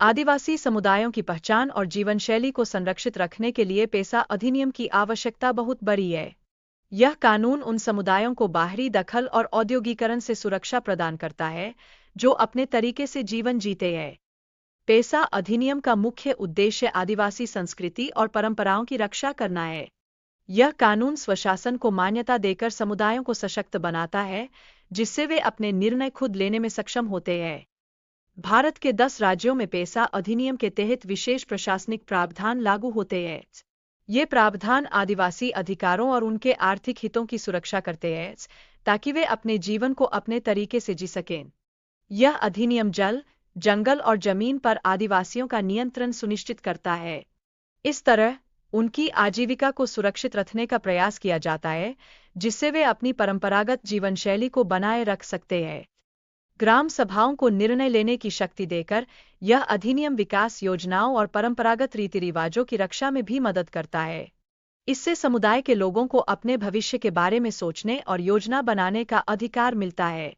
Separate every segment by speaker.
Speaker 1: आदिवासी समुदायों की पहचान और जीवनशैली को संरक्षित रखने के लिए पेसा अधिनियम की आवश्यकता बहुत बड़ी है। यह कानून उन समुदायों को बाहरी दखल और औद्योगिकरण से सुरक्षा प्रदान करता है, जो अपने तरीके से जीवन जीते हैं। पेसा अधिनियम का मुख्य उद्देश्य आदिवासी संस्कृति और परंपराओं की रक्षा करना है। यह कानून स्वशासन को मान्यता देकर समुदायों को सशक्त बनाता है, जिससे वे अपने निर्णय खुद लेने में सक्षम होते हैं। भारत के 10 राज्यों में पेसा अधिनियम के तहत विशेष प्रशासनिक प्रावधान लागू होते हैं। ये प्रावधान आदिवासी अधिकारों और उनके आर्थिक हितों की सुरक्षा करते हैं, ताकि वे अपने जीवन को अपने तरीके से जी सकें। यह अधिनियम जल, जंगल और जमीन पर आदिवासियों का नियंत्रण सुनिश्चित करता है। इस तरह उनकी आजीविका को सुरक्षित रखने का प्रयास किया जाता है, जिससे वे अपनी परंपरागत जीवनशैली को बनाए रख सकते हैं। ग्राम सभाओं को निर्णय लेने की शक्ति देकर यह अधिनियम विकास योजनाओं और परंपरागत रीति रिवाजों की रक्षा में भी मदद करता है। इससे समुदाय के लोगों को अपने भविष्य के बारे में सोचने और योजना बनाने का अधिकार मिलता है।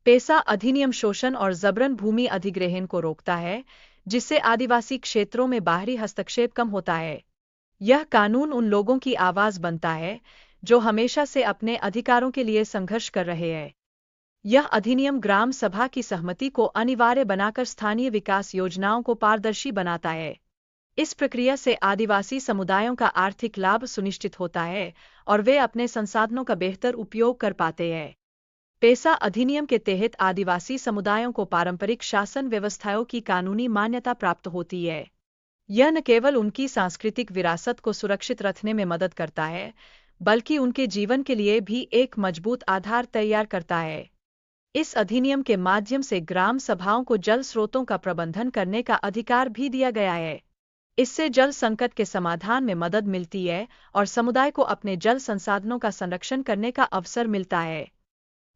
Speaker 1: पेसा अधिनियम शोषण और जबरन भूमि अधिग्रहण को रोकता है, जिससे आदिवासी क्षेत्रों में बाहरी हस्तक्षेप कम होता है। यह कानून उन लोगों की आवाज बनता है, जो हमेशा से अपने अधिकारों के लिए संघर्ष कर रहे हैं। यह अधिनियम ग्राम सभा की सहमति को अनिवार्य बनाकर स्थानीय विकास योजनाओं को पारदर्शी बनाता है। इस प्रक्रिया से आदिवासी समुदायों का आर्थिक लाभ सुनिश्चित होता है और वे अपने संसाधनों का बेहतर उपयोग कर पाते हैं। पेसा अधिनियम के तहत आदिवासी समुदायों को पारंपरिक शासन व्यवस्थाओं की कानूनी मान्यता प्राप्त होती है। यह न केवल उनकी सांस्कृतिक विरासत को सुरक्षित रखने में मदद करता है, बल्कि उनके जीवन के लिए भी एक मजबूत आधार तैयार करता है। इस अधिनियम के माध्यम से ग्राम सभाओं को जल स्रोतों का प्रबंधन करने का अधिकार भी दिया गया है। इससे जल संकट के समाधान में मदद मिलती है और समुदाय को अपने जल संसाधनों का संरक्षण करने का अवसर मिलता है।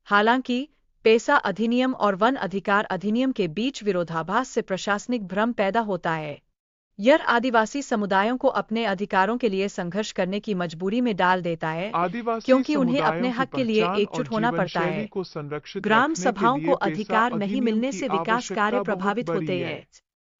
Speaker 1: हालांकि पेसा अधिनियम और वन अधिकार अधिनियम के बीच विरोधाभास से प्रशासनिक भ्रम पैदा होता है। यह आदिवासी समुदायों को अपने अधिकारों के लिए संघर्ष करने की मजबूरी में डाल देता है, क्योंकि उन्हें अपने हक के लिए एकजुट होना पड़ता है। ग्राम सभाओं को अधिकार नहीं मिलने से विकास कार्य प्रभावित होते हैं।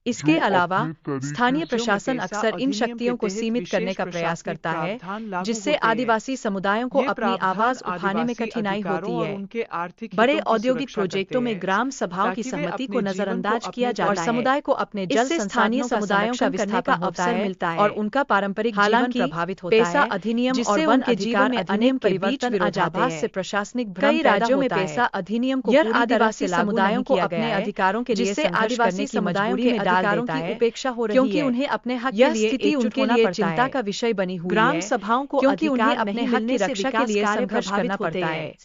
Speaker 1: इसके अलावा स्थानीय प्रशासन अक्सर इन शक्तियों को सीमित करने का प्रयास करता है, जिससे आदिवासी समुदायों को अपनी आवाज उठाने में कठिनाई होती है। बड़े औद्योगिक प्रोजेक्टों में ग्राम सभाओं की सहमति को नजरअंदाज किया जाता है और समुदाय को अपने जल स्थानीय समुदायों का विस्थापन का अवसर मिलता है और उनका पारंपरिक जीवन प्रभावित होता है। पेसा अधिनियम और वन अधिकार में अनेक परिवर्तन आ जाते हैं से प्रशासनिक कई राज्यों में पेसा अधिनियम को आदिवासी समुदायों को अपने अधिकारों के लिए आदिवासी समुदायों के अधिकारों की उपेक्षा हो रही है, क्योंकि उन्हें अपने हक के लिए एकजुट होना पड़ता है। चिंता का विषय बनी हुई है ग्राम सभाओं को, क्योंकि उन्हें अपने हक की रक्षा के लिए संघर्ष करना पड़ता है।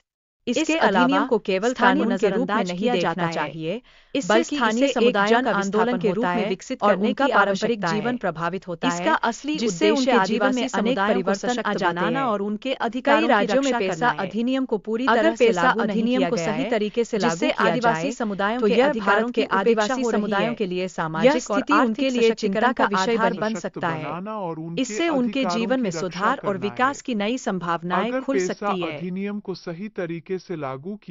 Speaker 1: इसके अधिनियम को केवल कानून के रूप में नहीं किया जाना चाहिए, बल्कि स्थानीय समुदायों का आंदोलन के रूप में विकसित करने की पारंपरिक जीवन प्रभावित होता है। इसका असली उद्देश्य जीवन में अनेक परिवर्तन आ जाना और उनके अधिकारों की रक्षा करना है। पेसा अधिनियम को पूरी तरह से लागू अधिनियम को सही तरीके से लागू किया आदिवासी समुदायों के अधिकारों के आदिवासी समुदायों के लिए सामाजिक स्थिति उनके लिए चिंता का विषय बन सकता है। इससे उनके जीवन में सुधार और विकास की नई संभावनाएं खुल सकती है।
Speaker 2: अधिनियम को सही तरीके से लागू किया